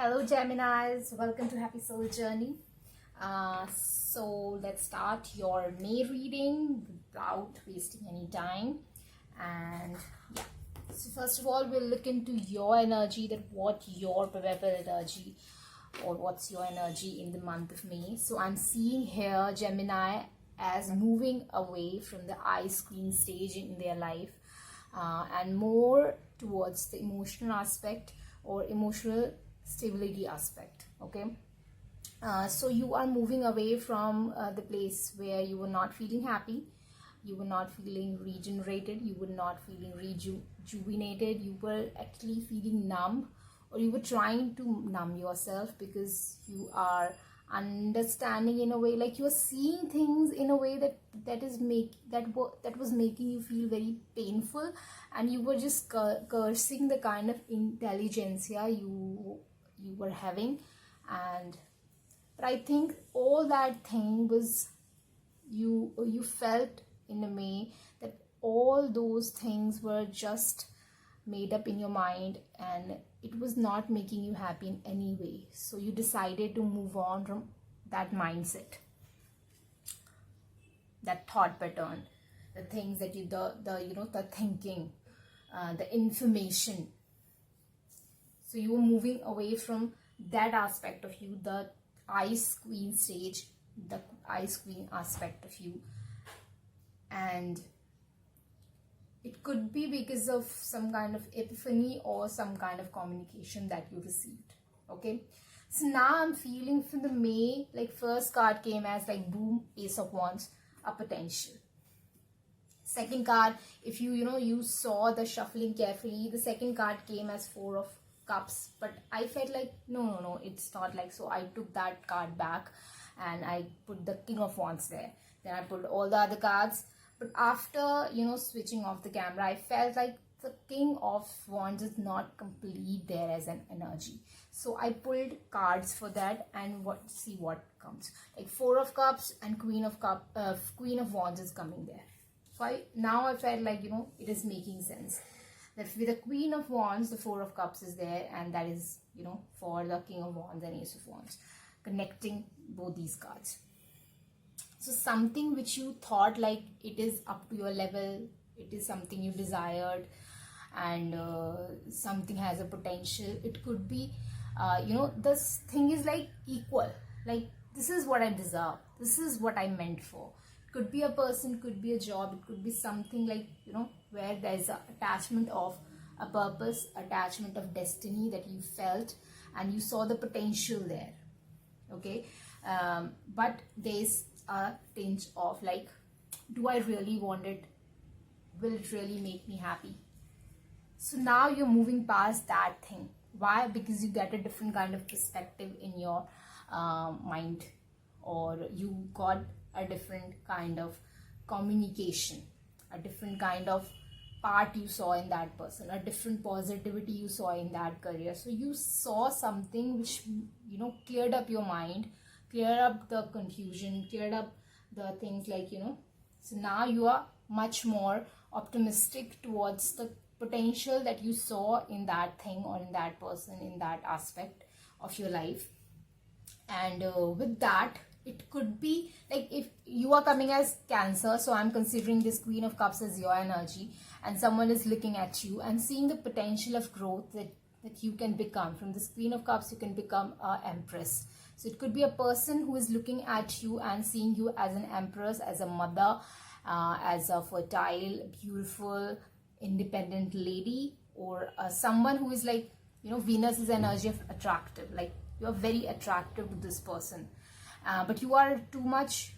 Hello Geminis, welcome to Happy Soul Journey. So let's start your May reading without wasting any time. And yeah, so first of all, we'll look into your energy, that what your probable energy or what's your energy in the month of May. So I'm seeing here Gemini as moving away from the ice queen stage in their life and more towards the emotional aspect or emotional stability aspect. Okay, so you are moving away from the place where you were not feeling happy, you were not feeling regenerated, you were not feeling rejuvenated, you were actually feeling numb, or you were trying to numb yourself because you are understanding in a way, like you're seeing things in a way that was making you feel very painful, and you were just cursing the kind of intelligentsia you were having. And but I think all that thing was you felt in a way that all those things were just made up in your mind and it was not making you happy in any way. So you decided to move on from that mindset, that thought pattern, the things that the thinking, the information. So you were moving away from that aspect of you, the ice queen stage, the ice queen aspect of you. And it could be because of some kind of epiphany or some kind of communication that you received. Okay, so now I'm feeling from the May, like first card came as like boom, Ace of Wands, a potential. Second card, if you saw the shuffling carefully, the second card came as Four of Cups, but I felt like no, it's not like. So I took that card back and I put the King of Wands there. Then I put all the other cards. But after switching off the camera, I felt like the King of Wands is not complete there as an energy. So I pulled cards for that and see what comes. Like Four of Cups and Queen of Wands is coming there. So I felt like it is making sense. That with the Queen of Wands, the Four of Cups is there, and that is for the King of Wands and Ace of Wands, connecting both these cards. So something which you thought like it is up to your level, it is something you desired, and something has a potential. It could be, this thing is like equal. Like this is what I deserve. This is what I meant for. It could be a person, could be a job. It could be something like where there is an attachment of a purpose, attachment of destiny that you felt, and you saw the potential there. Okay, but there's a tinge of like, do I really want it? Will it really make me happy? So now you're moving past that thing. Why? Because you get a different kind of perspective in your mind, or you got a different kind of communication, a different kind of part you saw in that person, a different positivity you saw in that career. So you saw something which cleared up your mind, cleared up the confusion, cleared up the things like so now you are much more optimistic towards the potential that you saw in that thing or in that person, in that aspect of your life. And with that, it could be like, if you are coming as Cancer, so I'm considering this Queen of Cups as your energy, and someone is looking at you and seeing the potential of growth that you can become. From this Queen of Cups, you can become an Empress. So it could be a person who is looking at you and seeing you as an Empress, as a mother, as a fertile, beautiful, independent lady, or someone who is like, Venus is energy of attractive. Like you are very attractive to this person. But you are too much,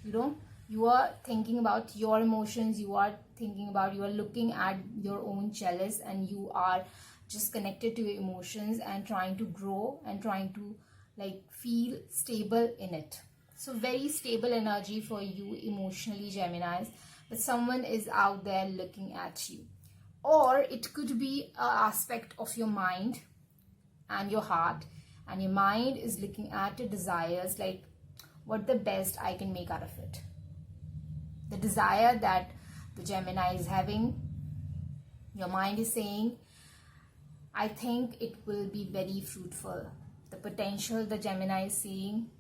you are thinking about your emotions, you are looking at your own chalice, and you are just connected to your emotions and trying to grow and trying to like feel stable in it. So very stable energy for you emotionally, Geminis, but someone is out there looking at you. Or it could be an aspect of your mind and your heart, and your mind is looking at your desires, like what the best I can make out of it. The desire that the Gemini is having, your mind is saying, I think it will be very fruitful. The potential the Gemini is seeing,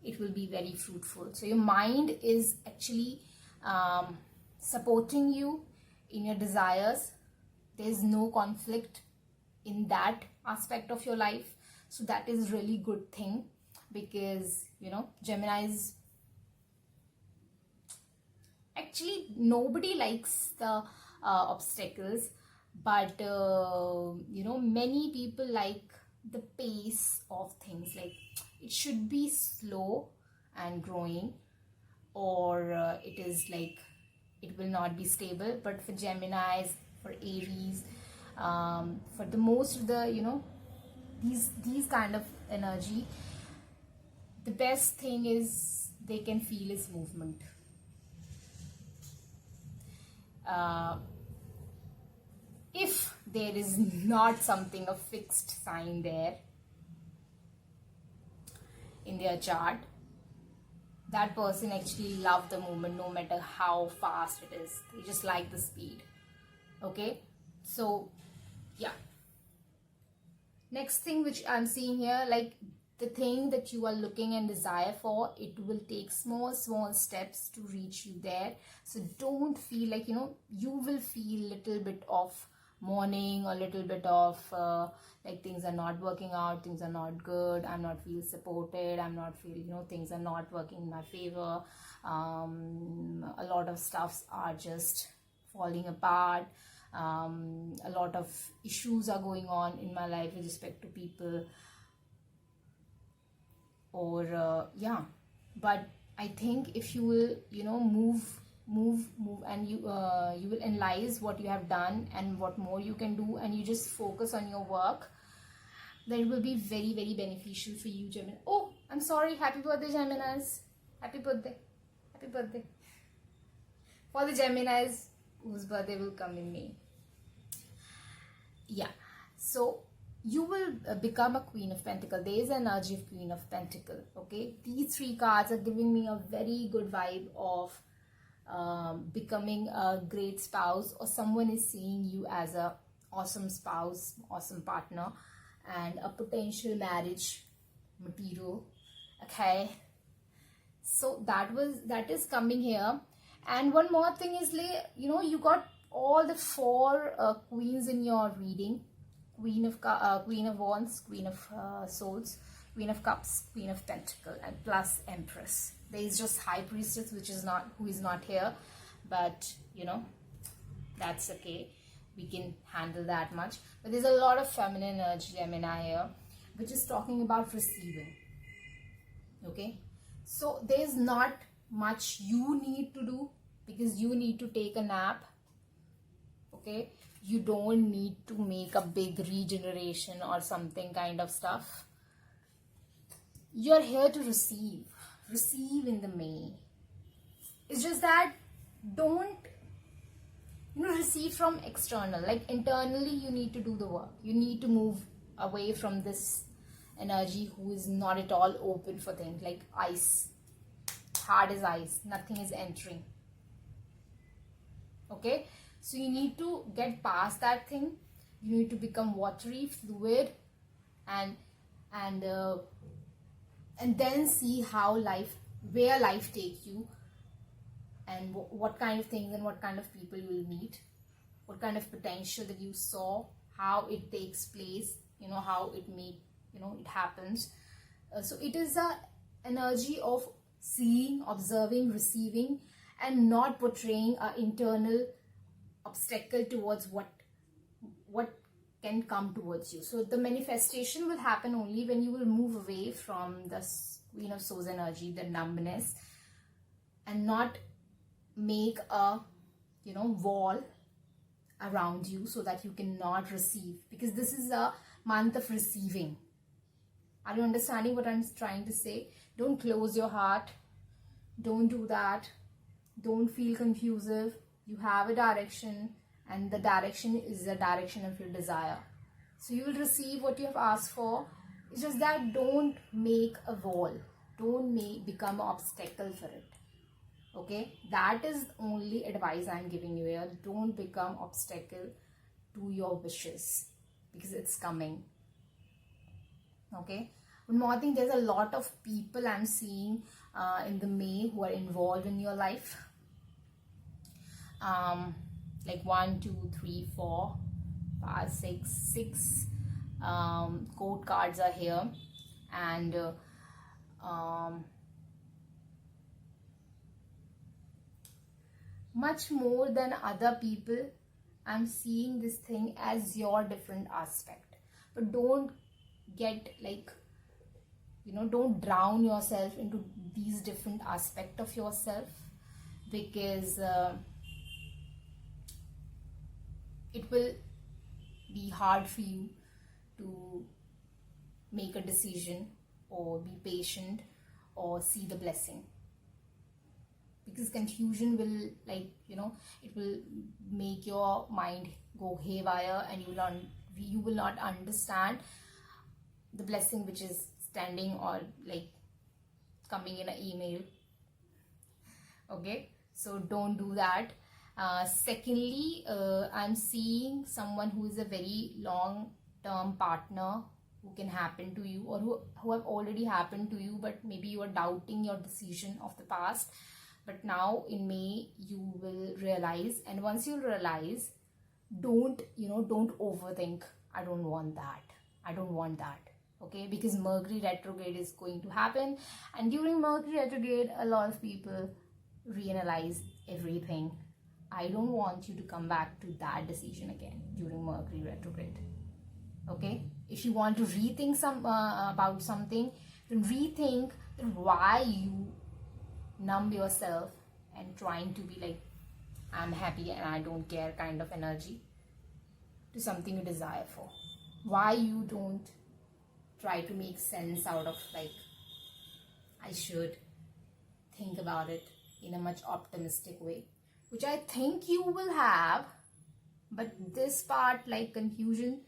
it will be very fruitful. So your mind is actually supporting you in your desires. There's no conflict in that aspect of your life. So that is really good thing, because Geminis, actually nobody likes the obstacles, but many people like the pace of things. Like, it should be slow and growing, or it is like it will not be stable. But for Geminis, for Aries, for the most of the these kind of energy, the best thing is they can feel is movement. If there is not something, a fixed sign there in their chart, that person actually love the movement no matter how fast it is. They just like the speed. Okay, so yeah. Next thing which I'm seeing here, like the thing that you are looking and desire for, it will take small steps to reach you there. So don't feel like, you will feel little bit of mourning, or little bit of like things are not working out, things are not good, I'm not feel supported, I'm not feel, things are not working in my favor, a lot of stuffs are just falling apart, a lot of issues are going on in my life with respect to people, or but I think if you will move, and you will analyze what you have done and what more you can do, and you just focus on your work, then it will be very, very beneficial for you, Gemini. Oh, I'm sorry, happy birthday, Geminis. Happy birthday for the Geminis whose birthday will come in May. Yeah, so you will become a Queen of Pentacles. There is an energy of Queen of Pentacles. Okay, these three cards are giving me a very good vibe of becoming a great spouse, or someone is seeing you as a awesome spouse, awesome partner, and a potential marriage material. Okay, so that is coming here. And one more thing is, you got all the four queens in your reading: Queen of Wands, Queen of Swords, Queen of Cups, Queen of Pentacles, and plus Empress. There is just High Priestess, who is not here, but that's okay. We can handle that much. But there's a lot of feminine energy, Gemini, here, which is talking about receiving. Okay, so there's not much you need to do, because you need to take a nap. Okay, you don't need to make a big regeneration or something kind of stuff. You're here to receive in the May. It's just that don't receive from external. Like, internally you need to do the work. You need to move away from this energy who is not at all open for things, like ice, hard as ice, nothing is entering. Okay, so you need to get past that thing. You need to become watery, fluid, and then see where life takes you, and what kind of things and what kind of people you will meet, what kind of potential that you saw, how it takes place, how it happens. So it is a energy of seeing, observing, receiving, and not portraying an internal obstacle towards what can come towards you. So the manifestation will happen only when you will move away from the Queen of Swords energy, the numbness, and not make a wall around you so that you cannot receive, because this is a month of receiving. Are you understanding what I'm trying to say? Don't close your heart. Don't do that. Don't feel confusive. You have a direction, and the direction is the direction of your desire. So you will receive what you have asked for. It's just that don't make a wall. Don't become an obstacle for it. Okay, that is only advice I'm giving you here. Don't become obstacle to your wishes, because it's coming. Okay, One more thing, there's a lot of people I'm seeing in the May who are involved in your life. Like 1, 2, 3, 4, 5, 6 court cards are here, and much more than other people, I'm seeing this thing as your different aspect. But don't get like, don't drown yourself into these different aspects of yourself, because it will be hard for you to make a decision or be patient or see the blessing, because confusion will, like, it will make your mind go haywire, and you will not understand the blessing which is standing or like coming in an email. Okay, so don't do that. Secondly, I'm seeing someone who is a very long term partner who can happen to you, or who have already happened to you, but maybe you are doubting your decision of the past. But now in May you will realize, and once you realize, don't overthink. I don't want that. Okay, because Mercury retrograde is going to happen, and during Mercury retrograde a lot of people reanalyze everything. I don't want you to come back to that decision again during Mercury retrograde. Okay, if you want to rethink about something, then rethink why you numb yourself and trying to be like, I'm happy and I don't care kind of energy, to something you desire for. Why you don't try to make sense out of like, I should think about it in a much optimistic way, which I think you will have. But this part, like confusion,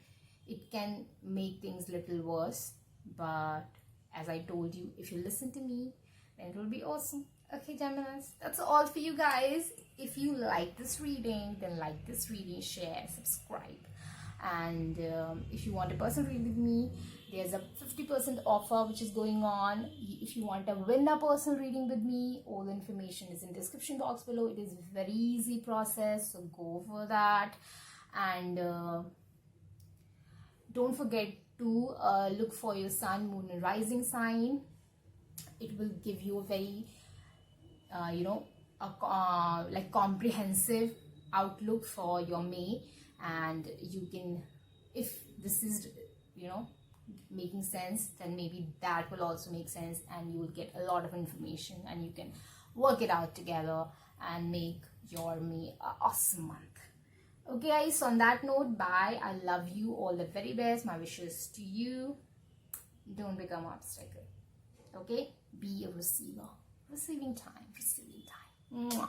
it can make things little worse. But as I told you, if you listen to me, then it will be awesome. Okay, Geminis, that's all for you guys. If you like this reading, then like this reading, share, subscribe. And if you want a personal reading with me, there's a 50% offer which is going on. If you want to win a personal reading with me, all the information is in description box below. It is a very easy process, so go for that. And don't forget to look for your sun, moon and rising sign. It will give you a very like comprehensive outlook for your May. And you can, if this is making sense, then maybe that will also make sense, and you will get a lot of information, and you can work it out together and make your May an awesome month. Okay guys, so on that note, bye. I love you, all the very best. My wishes to you. Don't become an obstacle. Okay, be a receiver. Receiving time. Mwah.